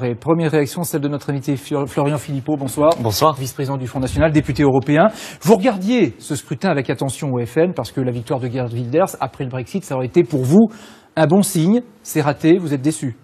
Et première réaction, celle de notre invité Florian Philippot. Bonsoir. Bonsoir. Vice-président du Front National, député européen. Vous regardiez ce scrutin avec attention au FN parce que la victoire de Geert Wilders après le Brexit, ça aurait été pour vous un bon signe. C'est raté, vous êtes déçu.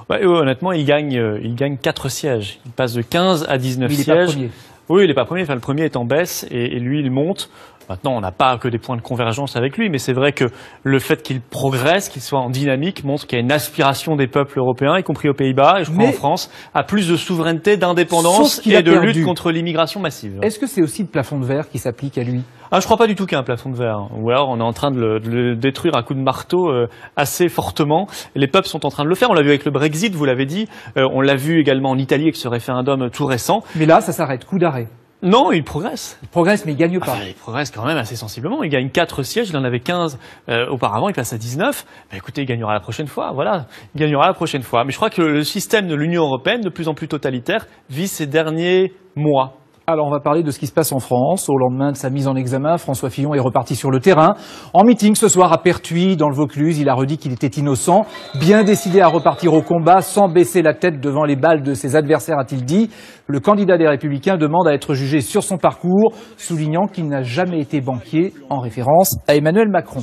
Honnêtement, il gagne 4 sièges. Il passe de 15 à 19 Mais il sièges. n'est pas premier. Oui, il n'est pas premier. Enfin, le premier est en baisse et lui, il monte. Maintenant, on n'a pas que des points de convergence avec lui, mais c'est vrai que le fait qu'il progresse, qu'il soit en dynamique, montre qu'il y a une aspiration des peuples européens, y compris aux Pays-Bas, et je crois en France, à plus de souveraineté, d'indépendance et de lutte contre l'immigration massive. Est-ce que c'est aussi le plafond de verre qui s'applique à lui ? Je crois pas du tout qu'il y a un plafond de verre. Ou alors on est en train de le détruire à coups de marteau assez fortement. Les peuples sont en train de le faire. On l'a vu avec le Brexit, vous l'avez dit. On l'a vu également en Italie avec ce référendum tout récent. Mais là, ça s'arrête, coup d'arrêt. Non, il progresse. Il progresse, mais il gagne pas. Il progresse quand même assez sensiblement. Il gagne 4 sièges, il en avait 15 auparavant, il passe à 19. Écoutez, il gagnera la prochaine fois, voilà. Il gagnera la prochaine fois. Mais je crois que le système de l'Union européenne, de plus en plus totalitaire, vit ces derniers mois. Alors on va parler de ce qui se passe en France. Au lendemain de sa mise en examen, François Fillon est reparti sur le terrain. En meeting ce soir à Pertuis, dans le Vaucluse, il a redit qu'il était innocent, bien décidé à repartir au combat sans baisser la tête devant les balles de ses adversaires, a-t-il dit. Le candidat des Républicains demande à être jugé sur son parcours, soulignant qu'il n'a jamais été banquier, en référence à Emmanuel Macron.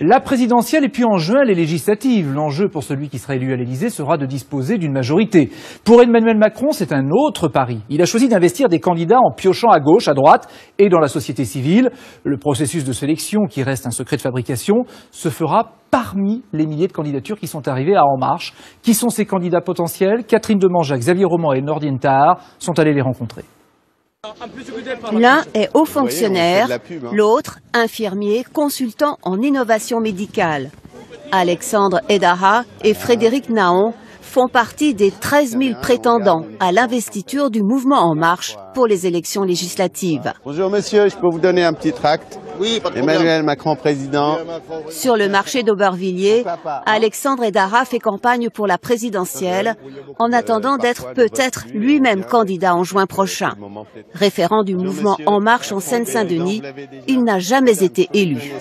La présidentielle et puis en juin, les législatives. L'enjeu pour celui qui sera élu à l'Élysée sera de disposer d'une majorité. Pour Emmanuel Macron, c'est un autre pari. Il a choisi d'investir des candidats en piochant à gauche, à droite et dans la société civile. Le processus de sélection, qui reste un secret de fabrication, se fera parmi les milliers de candidatures qui sont arrivées à En Marche. Qui sont ces candidats potentiels ? Catherine Demangeac, Xavier Roman et Nordine Tahar sont allés les rencontrer. L'un est haut fonctionnaire, l'autre infirmier, consultant en innovation médicale. Alexandre Edaha et Frédéric Naon font partie des 13 000 prétendants à l'investiture du mouvement En Marche pour les élections législatives. Bonjour monsieur, je peux vous donner un petit tract ? Oui, pas de problème. Emmanuel Macron président. Sur le marché d'Aubervilliers, Alexandre Edaha fait campagne pour la présidentielle en attendant d'être peut-être lui-même candidat en juin prochain. Référent du mouvement En Marche en Seine-Saint-Denis, il n'a jamais été élu.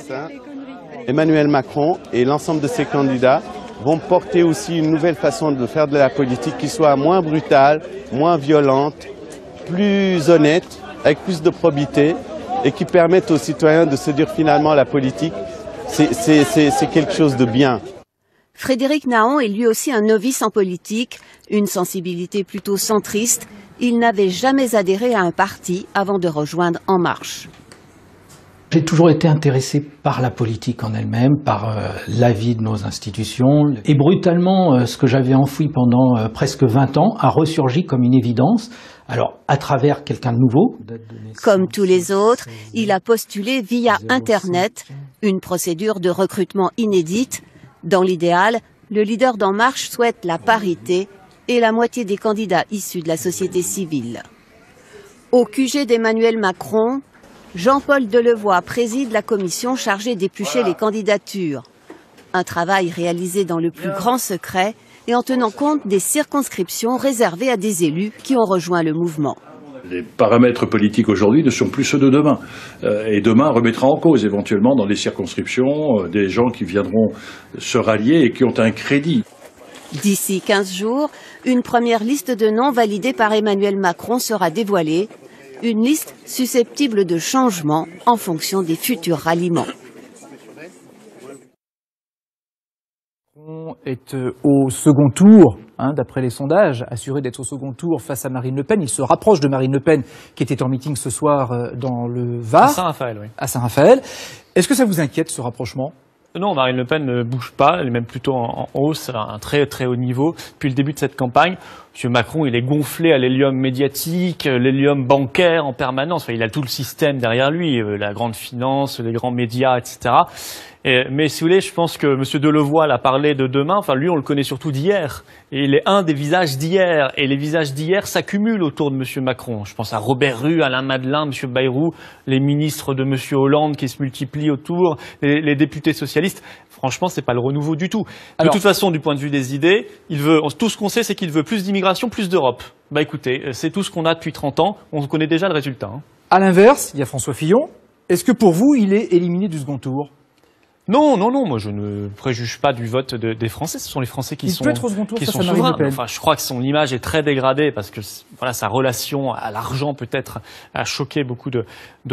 Emmanuel Macron et l'ensemble de ses candidats vont porter aussi une nouvelle façon de faire de la politique qui soit moins brutale, moins violente, plus honnête, avec plus de probité et qui permette aux citoyens de se dire finalement la politique, c'est quelque chose de bien. Frédéric Naon est lui aussi un novice en politique, une sensibilité plutôt centriste. Il n'avait jamais adhéré à un parti avant de rejoindre En Marche. J'ai toujours été intéressé par la politique en elle-même, par la vie de nos institutions. Et brutalement, ce que j'avais enfoui pendant presque 20 ans a ressurgi comme une évidence. Alors, à travers quelqu'un de nouveau. Comme tous les autres, il a postulé via Internet, une procédure de recrutement inédite. Dans l'idéal, le leader d'En Marche souhaite la parité et la moitié des candidats issus de la société civile. Au QG d'Emmanuel Macron, Jean-Paul Delevoye préside la commission chargée d'éplucher les candidatures. Un travail réalisé dans le plus grand secret et en tenant compte des circonscriptions réservées à des élus qui ont rejoint le mouvement. Les paramètres politiques aujourd'hui ne sont plus ceux de demain. Et demain remettra en cause éventuellement dans les circonscriptions des gens qui viendront se rallier et qui ont un crédit. D'ici 15 jours, une première liste de noms validée par Emmanuel Macron sera dévoilée. Une liste susceptible de changement en fonction des futurs ralliements. Macron est au second tour, d'après les sondages, assuré d'être au second tour face à Marine Le Pen. Il se rapproche de Marine Le Pen, qui était en meeting ce soir dans le Var. À Saint-Raphaël, oui. À Saint-Raphaël. Est-ce que ça vous inquiète, ce rapprochement ? Non, Marine Le Pen ne bouge pas, elle est même plutôt en hausse à un très très haut niveau depuis le début de cette campagne. M. Macron, il est gonflé à l'hélium médiatique, l'hélium bancaire en permanence. Enfin, il a tout le système derrière lui, la grande finance, les grands médias, etc. Mais si vous voulez, je pense que M. Delevoye l'a parlé de demain. Enfin, lui, on le connaît surtout d'hier. Et il est un des visages d'hier. Et les visages d'hier s'accumulent autour de M. Macron. Je pense à Robert Rue, Alain Madelin, M. Bayrou, les ministres de M. Hollande qui se multiplient autour, les députés socialistes. Franchement, c'est pas le renouveau du tout. De toute façon, du point de vue des idées, tout ce qu'on sait, c'est qu'il veut plus d'immigration, plus d'Europe. Écoutez, c'est tout ce qu'on a depuis 30 ans. On connaît déjà le résultat. À l'inverse, il y a François Fillon. Est-ce que pour vous, il est éliminé du second tour ? Non, moi je ne préjuge pas du vote des Français. Ce sont les Français qui sont souverains. Enfin, je crois que son image est très dégradée parce que voilà, sa relation à l'argent peut-être a choqué beaucoup de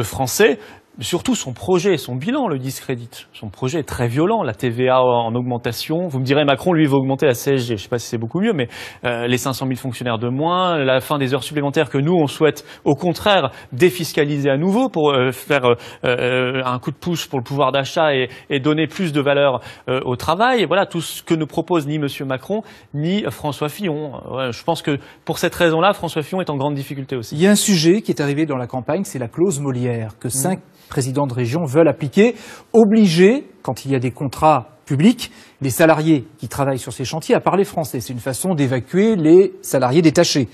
Français. Surtout son projet et son bilan le discréditent. Son projet est très violent, la TVA en augmentation. Vous me direz, Macron, lui, veut augmenter la CSG. Je ne sais pas si c'est beaucoup mieux, mais les 500 000 fonctionnaires de moins, la fin des heures supplémentaires que nous, on souhaite au contraire défiscaliser à nouveau pour faire un coup de pouce pour le pouvoir d'achat et donner plus de valeur au travail. Et voilà, tout ce que ne propose ni M. Macron, ni François Fillon. Je pense que pour cette raison-là, François Fillon est en grande difficulté aussi. Il y a un sujet qui est arrivé dans la campagne, c'est la clause Molière, que 5 présidents de région veulent appliquer, obliger, quand il y a des contrats publics, les salariés qui travaillent sur ces chantiers à parler français. C'est une façon d'évacuer les salariés détachés.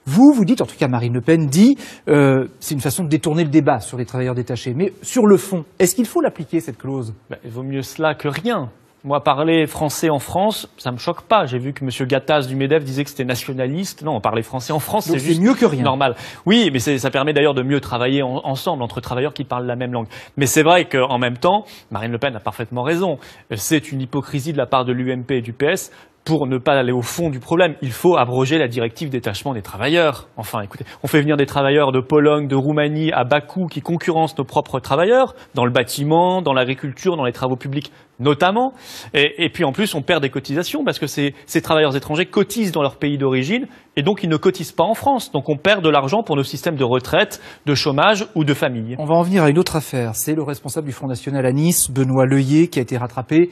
Vous dites, en tout cas Marine Le Pen dit, c'est une façon de détourner le débat sur les travailleurs détachés. Mais sur le fond, est-ce qu'il faut l'appliquer, cette clause ? Il vaut mieux cela que rien. Moi, parler français en France, ça me choque pas. J'ai vu que M. Gattaz du MEDEF disait que c'était nationaliste. Non, parler français en France, c'est juste mieux que rien. Normal. Oui, mais ça permet d'ailleurs de mieux travailler ensemble entre travailleurs qui parlent la même langue. Mais c'est vrai qu'en même temps, Marine Le Pen a parfaitement raison. C'est une hypocrisie de la part de l'UMP et du PS. Pour ne pas aller au fond du problème, il faut abroger la directive détachement des travailleurs. Enfin, écoutez, on fait venir des travailleurs de Pologne, de Roumanie à bas coût qui concurrencent nos propres travailleurs, dans le bâtiment, dans l'agriculture, dans les travaux publics notamment. Et puis en plus, on perd des cotisations parce que ces travailleurs étrangers cotisent dans leur pays d'origine et donc ils ne cotisent pas en France. Donc on perd de l'argent pour nos systèmes de retraite, de chômage ou de famille. On va en venir à une autre affaire. C'est le responsable du Front National à Nice, Benoît Leyer, qui a été rattrapé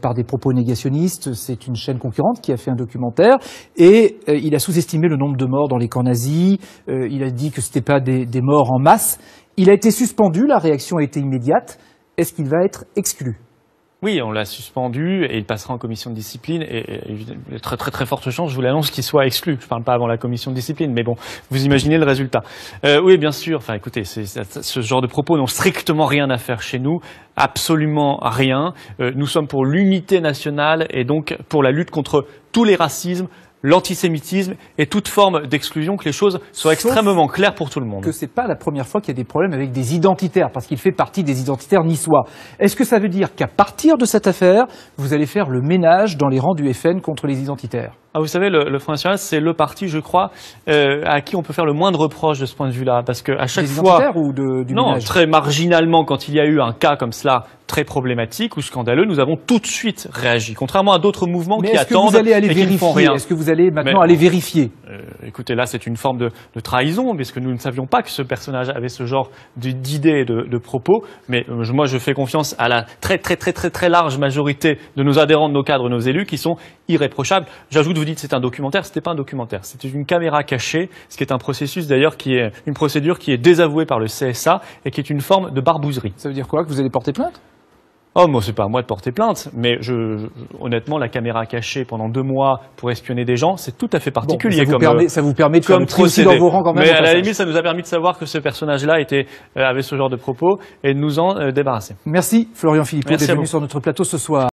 par des propos négationnistes. C'est une chaîne concurrente qui a fait un documentaire et il a sous-estimé le nombre de morts dans les camps nazis. Il a dit que c'était pas des morts en masse. Il a été suspendu, la réaction a été immédiate. Est-ce qu'il va être exclu ? Oui, on l'a suspendu et il passera en commission de discipline et très très très forte chance, je vous l'annonce, qu'il soit exclu. Je parle pas avant la commission de discipline, mais bon, vous imaginez le résultat. Oui, bien sûr. Enfin, écoutez, ce genre de propos n'ont strictement rien à faire chez nous, absolument rien. Nous sommes pour l'unité nationale et donc pour la lutte contre tous les racismes, l'antisémitisme et toute forme d'exclusion, que les choses soient extrêmement claires pour tout le monde. Que c'est pas la première fois qu'il y a des problèmes avec des identitaires, parce qu'il fait partie des identitaires niçois. Est-ce que ça veut dire qu'à partir de cette affaire, vous allez faire le ménage dans les rangs du FN contre les identitaires ? Ah, vous savez, le Front National, c'est le parti, je crois, à qui on peut faire le moins de reproches de ce point de vue-là, parce que à chaque fois, identitaires ou du non, ménage ? Très marginalement, quand il y a eu un cas comme cela très problématique ou scandaleux, nous avons tout de suite réagi, contrairement à d'autres mouvements qui attendent vous allez aller et qui ne font vérifier rien. Est-ce que vous allez maintenant aller vérifier ? Écoutez, là, c'est une forme de trahison, parce que nous ne savions pas que ce personnage avait ce genre d'idées et de propos. Mais moi, je fais confiance à la très très très très très large majorité de nos adhérents, de nos cadres, de nos élus, qui sont irréprochables. J'ajoute, vous dites c'est un documentaire, c'était pas un documentaire, c'était une caméra cachée, ce qui est un processus d'ailleurs qui est une procédure qui est désavouée par le CSA et qui est une forme de barbouzerie. Ça veut dire quoi ? Que vous allez porter plainte ? Oh, moi, c'est pas à moi de porter plainte, mais honnêtement, la caméra cachée pendant 2 mois pour espionner des gens, c'est tout à fait particulier. Bon, ça vous permet de faire le tri aussi dans vos rangs quand même. Mais à la limite, ça nous a permis de savoir que ce personnage-là avait ce genre de propos et de nous en débarrasser. Merci Florian Philippot d'être venu sur notre plateau ce soir.